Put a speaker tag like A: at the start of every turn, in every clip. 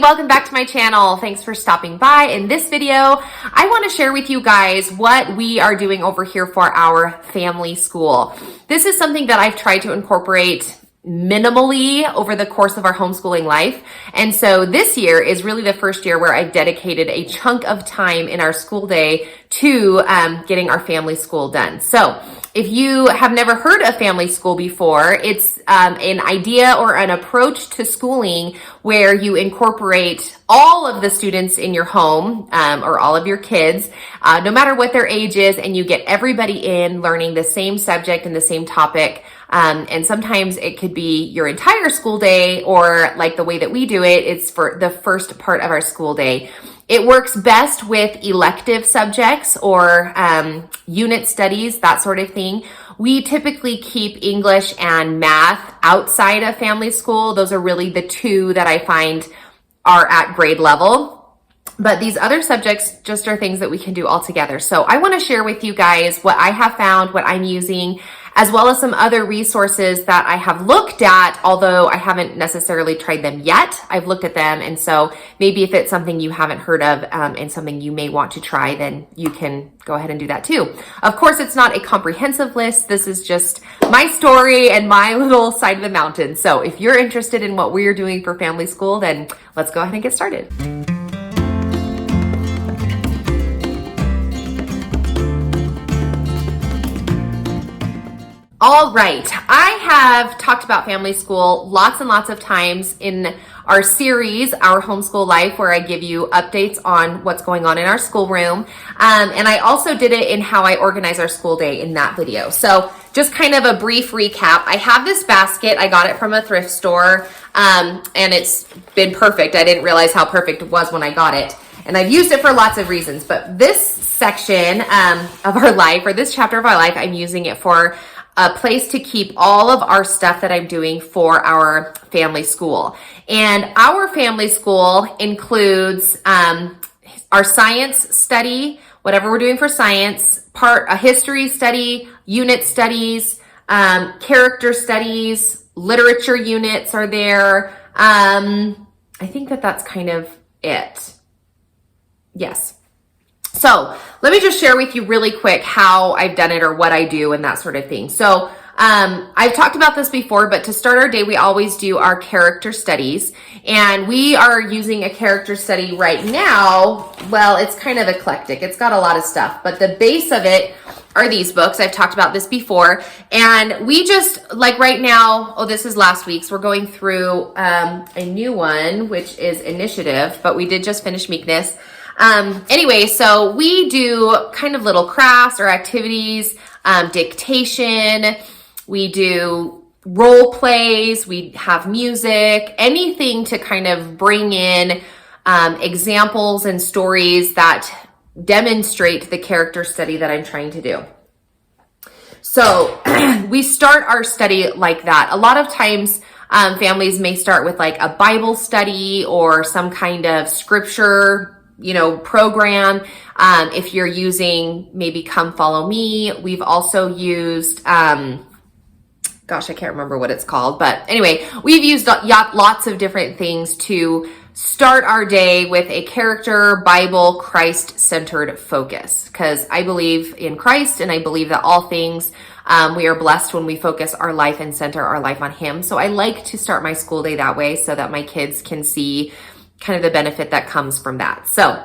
A: welcome back to my channel. Thanks for stopping by. In this video, I want to share with you guys what we are doing over here for our family school. This is something that I've tried to incorporate minimally over the course of our homeschooling life. And so this year is really the first year where I've dedicated a chunk of time in our school day to getting our family school done. So if you have never heard of family school before, it's an idea or an approach to schooling where you incorporate all of the students in your home or all of your kids, no matter what their age is, and you get everybody in learning the same subject and the same topic. And sometimes it could be your entire school day, or like the way that we do it, it's for the first part of our school day. It works best with elective subjects or unit studies, that sort of thing. We typically keep English and math outside of family school. Those are really the two that I find are at grade level. But these other subjects just are things that we can do all together. So I want to share with you guys what I have found, what I'm using, as well as some other resources that I have looked at, although I haven't necessarily tried them yet. I've looked at them, and so maybe if it's something you haven't heard of and something you may want to try, then you can go ahead and do that too. Of course, it's not a comprehensive list. This is just my story and my little side of the mountain. So if you're interested in what we're doing for family school, then let's go ahead and get started. All right, I have talked about family school lots and lots of times in our series, Our Homeschool Life, where I give you updates on what's going on in our schoolroom. And I also did it in how I organize our school day in that video. So just kind of a brief recap. I have this basket. I got it from a thrift store, and it's been perfect. I didn't realize how perfect it was when I got it. And I've used it for lots of reasons, but this section of our life, or this chapter of our life, I'm using it for a place to keep all of our stuff that I'm doing for our family school. And our family school includes our science study, whatever we're doing for science, a history study, unit studies, character studies, literature units are there. I think that's kind of it. Yes. So let me just share with you really quick how I've done it or what I do and that sort of thing. So I've talked about this before, but to start our day, we always do our character studies. And we are using a character study right now. Well, it's kind of eclectic. It's got a lot of stuff, but the base of it are these books. I've talked about this before. And we just, like right now, this is last week's. We're going through a new one, which is Initiative, but we did just finish Meekness. Anyway, so we do kind of little crafts or activities, dictation, we do role plays, we have music, anything to kind of bring in examples and stories that demonstrate the character study that I'm trying to do. So we start our study like that. A lot of times families may start with like a Bible study or some kind of scripture program. If you're using maybe Come Follow Me, we've also used, gosh, I can't remember what it's called, but anyway, we've used lots of different things to start our day with a character, Bible, Christ-centered focus, because I believe in Christ and I believe that all things, we are blessed when we focus our life and center our life on Him. So I like to start my school day that way so that my kids can see kind of the benefit that comes from that. So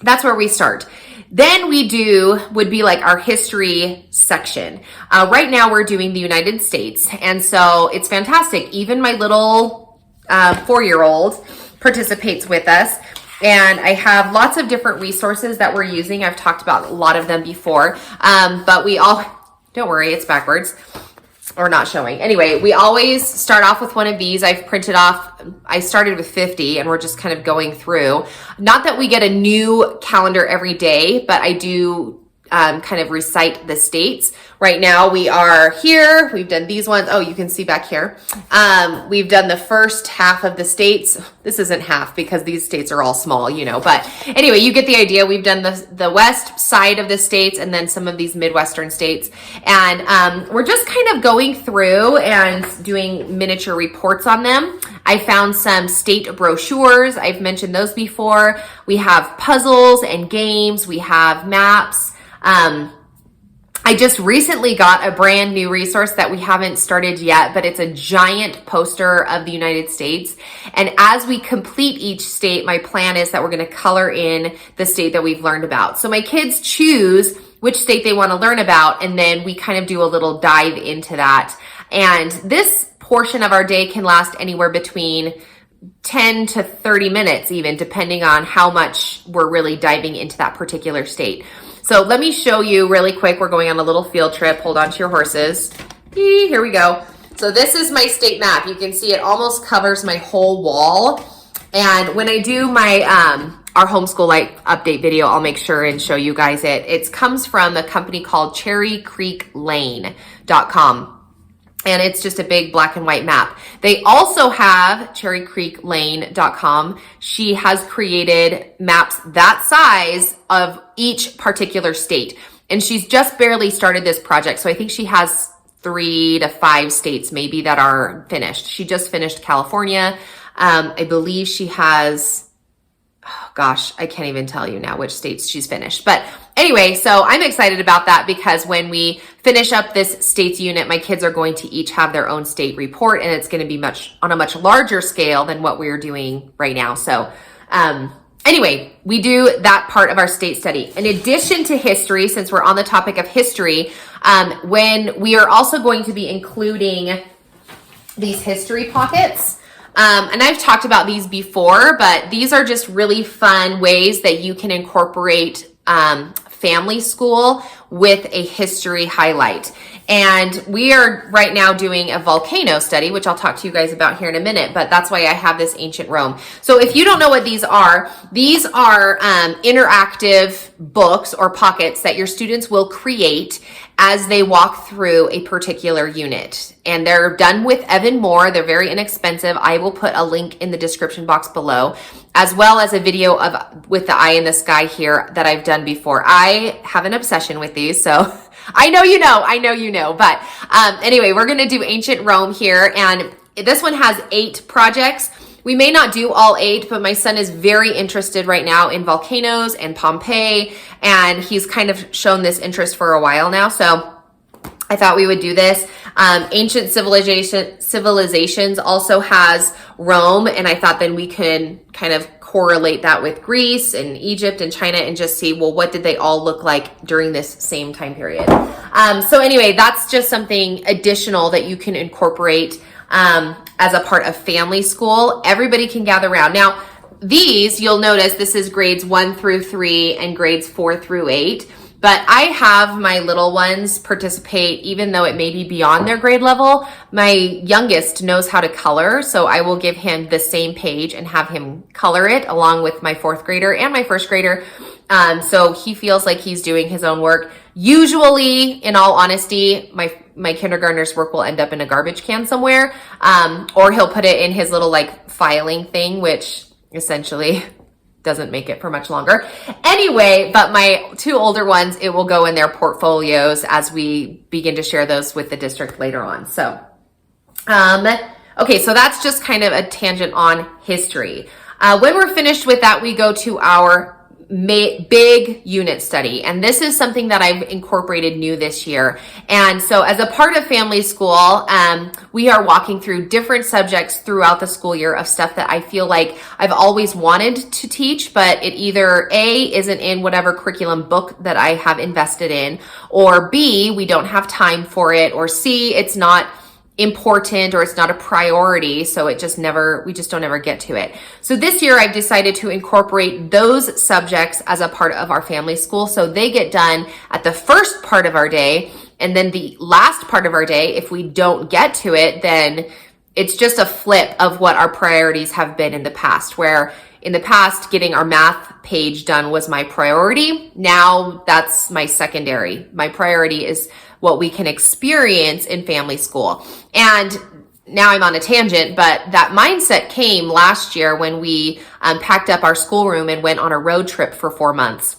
A: that's where we start. Then would be like our history section. Right now we're doing the United States. And so it's fantastic. Even my little 4-year-old participates with us. And I have lots of different resources that we're using. I've talked about a lot of them before. But don't worry, it's backwards. Or not showing. Anyway, we always start off with one of these. I've printed off, I started with 50 and we're just kind of going through. Not that we get a new calendar every day, but I do kind of recite the states. Right now we are here. We've done these ones. Oh, you can see back here. We've done the first half of the states. This isn't half because these states are all small, but anyway, you get the idea. We've done the west side of the states and then some of these Midwestern states. And we're just kind of going through and doing miniature reports on them. I found some state brochures. I've mentioned those before. We have puzzles and games. We have maps. I just recently got a brand new resource that we haven't started yet, but it's a giant poster of the United States. And as we complete each state, my plan is that we're going to color in the state that we've learned about. So my kids choose which state they want to learn about, and then we kind of do a little dive into that. And this portion of our day can last anywhere between 10 to 30 minutes even, depending on how much we're really diving into that particular state. So let me show you really quick. We're going on a little field trip. Hold on to your horses. Here we go. So this is my state map. You can see it almost covers my whole wall. And when I do my our homeschool life update video, I'll make sure and show you guys it. It comes from a company called cherrycreeklane.com. And it's just a big black and white map. They also have cherrycreeklane.com. She has created maps that size of each particular state. And she's just barely started this project. So I think she has 3 to 5 states maybe that are finished. She just finished California. I believe she has, oh gosh, I can't even tell you now which states she's finished. But anyway, so I'm excited about that because when we finish up this states unit, my kids are going to each have their own state report, and it's going to be on a much larger scale than what we're doing right now. So anyway, we do that part of our state study. In addition to history, since we're on the topic of history, when we are also going to be including these history pockets. And I've talked about these before, but these are just really fun ways that you can incorporate family school with a history highlight. And we are right now doing a volcano study, which I'll talk to you guys about here in a minute, but that's why I have this ancient Rome. So if you don't know what these are interactive books or pockets that your students will create as they walk through a particular unit. And they're done with Evan Moore. They're very inexpensive. I will put a link in the description box below, as well as a video of with the eye in the sky here that I've done before. I have an obsession with these, so I know you know. But anyway, we're going to do ancient Rome here, and this one has 8 projects. We may not do all 8, but my son is very interested right now in volcanoes and Pompeii, and he's kind of shown this interest for a while now. So I thought we would do this. Ancient civilizations also has Rome, and I thought then we could kind of correlate that with Greece and Egypt and China and just see, well, what did they all look like during this same time period? So anyway, that's just something additional that you can incorporate as a part of family school. Everybody can gather around. Now, these, you'll notice this is grades 1 through 3 and grades 4 through 8. But I have my little ones participate, even though it may be beyond their grade level. My youngest knows how to color, so I will give him the same page and have him color it along with my 4th grader and my 1st grader. So he feels like he's doing his own work. Usually, in all honesty, my kindergartner's work will end up in a garbage can somewhere, or he'll put it in his little filing thing, which essentially doesn't make it for much longer. Anyway, but my 2 older ones, it will go in their portfolios as we begin to share those with the district later on. So, okay, so that's just kind of a tangent on history. When we're finished with that, we go to our big unit study. And this is something that I've incorporated new this year. And so as a part of family school, we are walking through different subjects throughout the school year of stuff that I feel like I've always wanted to teach, but it either A, isn't in whatever curriculum book that I have invested in, or B, we don't have time for it, or C, it's not important or it's not a priority, so we just don't ever get to it. So this year I've decided to incorporate those subjects as a part of our family school, so they get done at the first part of our day, and then the last part of our day, if we don't get to it, then it's just a flip of what our priorities have been in the past, where in the past, getting our math page done was my priority. Now that's my secondary. My priority is what we can experience in family school. And now I'm on a tangent, but that mindset came last year when we packed up our schoolroom and went on a road trip for 4 months.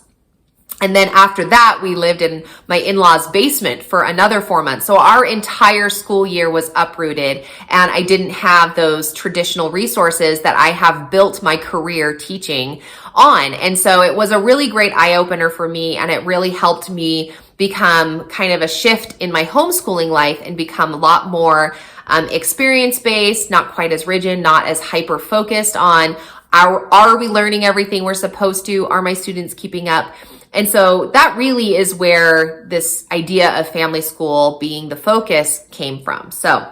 A: And then after that, we lived in my in-laws' basement for another 4 months. So our entire school year was uprooted, and I didn't have those traditional resources that I have built my career teaching on. And so it was a really great eye-opener for me, and it really helped me become kind of a shift in my homeschooling life and become a lot more experience-based, not quite as rigid, not as hyper-focused on are we learning everything we're supposed to? Are my students keeping up? And so that really is where this idea of family school being the focus came from. So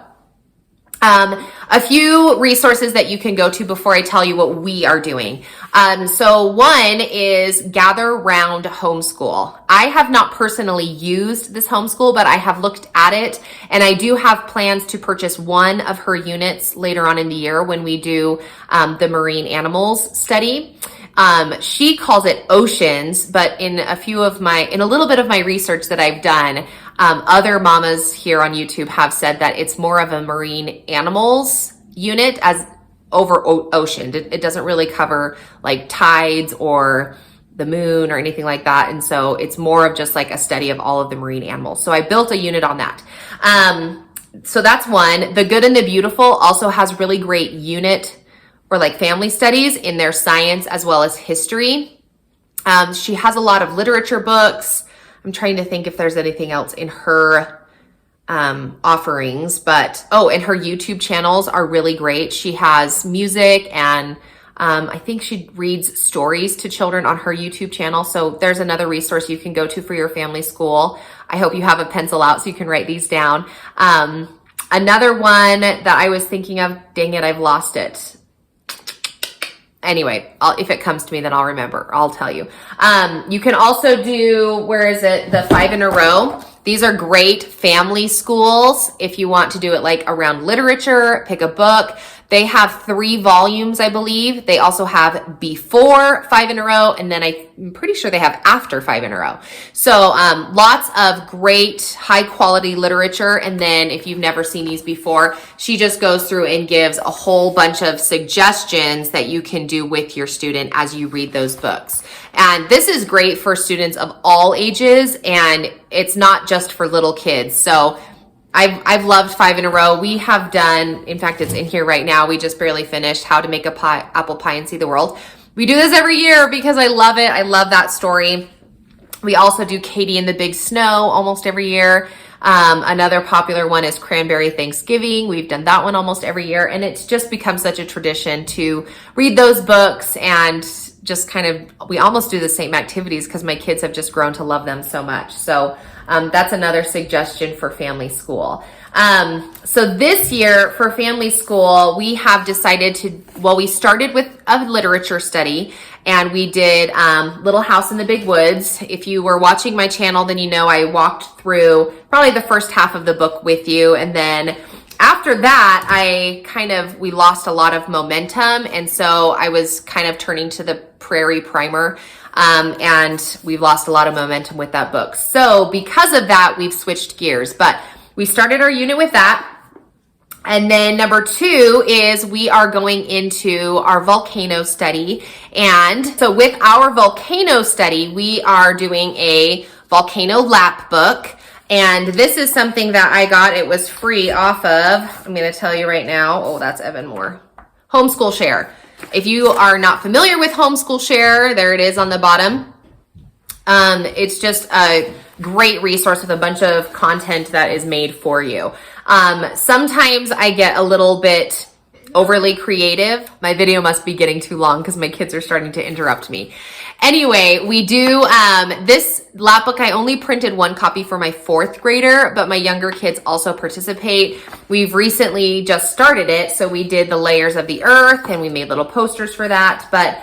A: a few resources that you can go to before I tell you what we are doing. So one is Gather Round Homeschool. I have not personally used this homeschool, but I have looked at it, and I do have plans to purchase one of her units later on in the year when we do the marine animals study. She calls it Oceans, but in a little bit of my research that I've done, other mamas here on YouTube have said that it's more of a marine animals unit as over ocean. It doesn't really cover like tides or the moon or anything like that. And so it's more of just like a study of all of the marine animals. So I built a unit on that. So that's one. The Good and the Beautiful also has really great unit or like family studies in their science as well as history. She has a lot of literature books. I'm trying to think if there's anything else in her offerings, and her YouTube channels are really great. She has music and I think she reads stories to children on her YouTube channel. So there's another resource you can go to for your family school. I hope you have a pencil out so you can write these down. Another one that I was thinking of, dang it, I've lost it. Anyway, if it comes to me, then I'll remember. I'll tell you. You can also do, the 5 in a row. These are great family schools if you want to do it like around literature, pick a book. They have 3 volumes, I believe. They also have before 5 in a row, and then I'm pretty sure they have after 5 in a row. So lots of great high quality literature. And then if you've never seen these before, she just goes through and gives a whole bunch of suggestions that you can do with your student as you read those books. And this is great for students of all ages, and it's not just for little kids. So I've loved 5 in a row. We have done, in fact, it's in here right now. We just barely finished How to Make Apple Pie and See the World. We do this every year because I love it. I love that story. We also do Katie and the Big Snow almost every year. Another popular one is Cranberry Thanksgiving. We've done that one almost every year. And it's just become such a tradition to read those books and just we almost do the same activities because my kids have just grown to love them so much. So that's another suggestion for family school. So this year for family school, we have decided we started with a literature study, and we did Little House in the Big Woods. If you were watching my channel, then you know I walked through probably the first half of the book with you, and then after that, we lost a lot of momentum. And so I was kind of turning to the Prairie Primer. And we've lost a lot of momentum with that book. So because of that, we've switched gears, but we started our unit with that. And then number 2 is we are going into our volcano study. And so with our volcano study, we are doing a volcano lap book. And this is something that I got. It was free off of, I'm going to tell you right now. Oh, that's Evan Moore. Homeschool Share. If you are not familiar with Homeschool Share, there it is on the bottom. It's just a great resource with a bunch of content that is made for you. Sometimes I get a little bit overly creative. My video must be getting too long because my kids are starting to interrupt me. Anyway, we do this lap book. I only printed 1 copy for my 4th grader, but my younger kids also participate. We've recently just started it, so we did the layers of the earth and we made little posters for that. But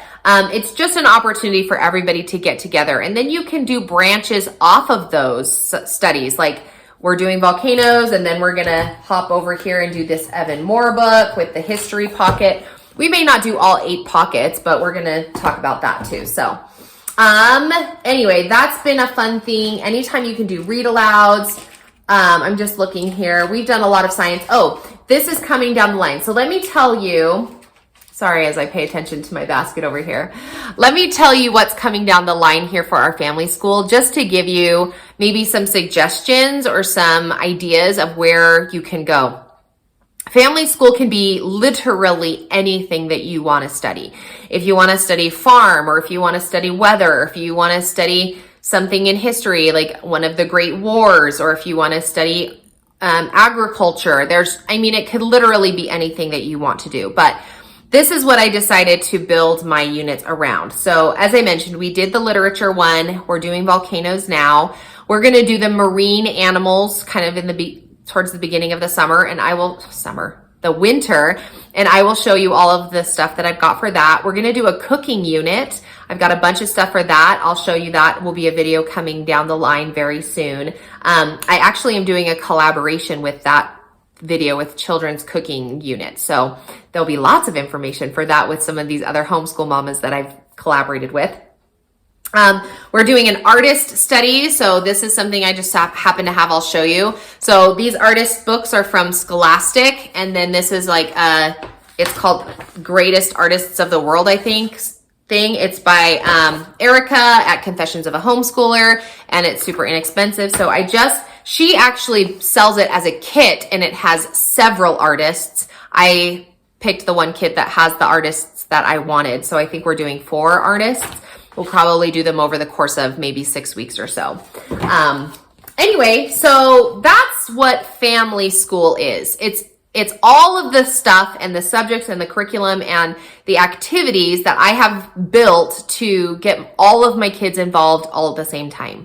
A: it's just an opportunity for everybody to get together, and then you can do branches off of those studies. Like we're doing volcanoes, and then we're gonna hop over here and do this Evan Moore book with the history pocket. We may not do all 8 pockets, but we're gonna talk about that too. So anyway, that's been a fun thing. Anytime you can do read alouds. I'm just looking here. We've done a lot of science. Oh, this is coming down the line. So let me tell you, sorry, as I pay attention to my basket over here. Let me tell you what's coming down the line here for our family school, just to give you maybe some suggestions or some ideas of where you can go. Family school can be literally anything that you want to study. If you want to study farm, or if you want to study weather, or if you want to study something in history, like one of the great wars, or if you want to study agriculture, it could literally be anything that you want to do. But this is what I decided to build my units around. So as I mentioned, we did the literature one. We're doing volcanoes now. We're going to do the marine animals kind of towards the beginning of the the winter, and I will show you all of the stuff that I've got for that. We're going to do a cooking unit. I've got a bunch of stuff for that. I'll show you that. Will be a video coming down the line very soon. I actually am doing a collaboration with that video with children's cooking unit. So there'll be lots of information for that with some of these other homeschool mamas that I've collaborated with. We're doing an artist study. So this is something I just happen to have. I'll show you. So these artist books are from Scholastic. And then this is like, it's called Greatest Artists of the World, I think. It's by Erica at Confessions of a Homeschooler, and it's super inexpensive. So she actually sells it as a kit, and it has several artists. I picked the one kit that has the artists that I wanted. So I think we're doing 4 artists. We'll probably do them over the course of maybe 6 weeks or so. Anyway, so that's what family school is. It's all of the stuff and the subjects and the curriculum and the activities that I have built to get all of my kids involved all at the same time.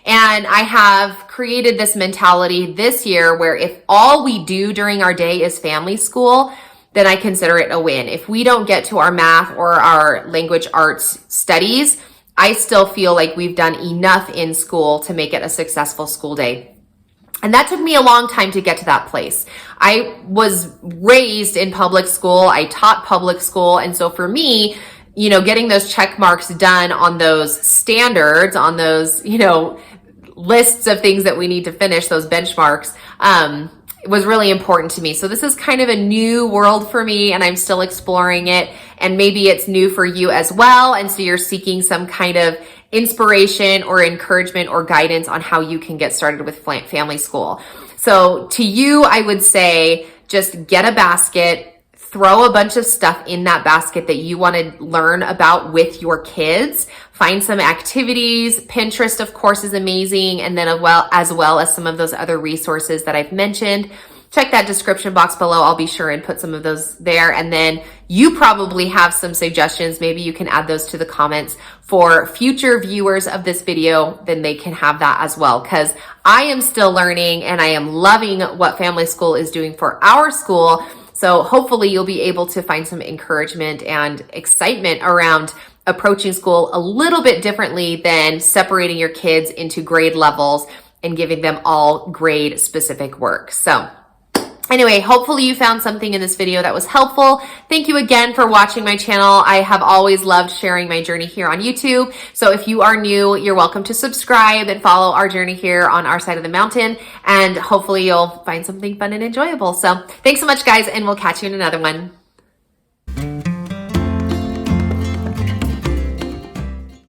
A: And I have created this mentality this year where if all we do during our day is family school, then I consider it a win. If we don't get to our math or our language arts studies, I still feel like we've done enough in school to make it a successful school day. And that took me a long time to get to that place. I was raised in public school. I taught public school. And so for me, getting those check marks done on those standards, on those, lists of things that we need to finish, those benchmarks, was really important to me. So this is kind of a new world for me, and I'm still exploring it. And maybe it's new for you as well. And so you're seeking some kind of inspiration or encouragement or guidance on how you can get started with family school. So to you, I would say just get a basket, throw a bunch of stuff in that basket that you want to learn about with your kids. Find some activities. Pinterest, of course, is amazing. And then as well as some of those other resources that I've mentioned. Check that description box below. I'll be sure and put some of those there. And then you probably have some suggestions. Maybe you can add those to the comments for future viewers of this video. Then they can have that as well. Because I am still learning and I am loving what family school is doing for our school. So hopefully you'll be able to find some encouragement and excitement around approaching school a little bit differently than separating your kids into grade levels and giving them all grade specific work. So anyway, hopefully you found something in this video that was helpful. Thank you again for watching my channel. I have always loved sharing my journey here on YouTube. So if you are new, you're welcome to subscribe and follow our journey here on our side of the mountain. And hopefully you'll find something fun and enjoyable. So thanks so much, guys, and we'll catch you in another one.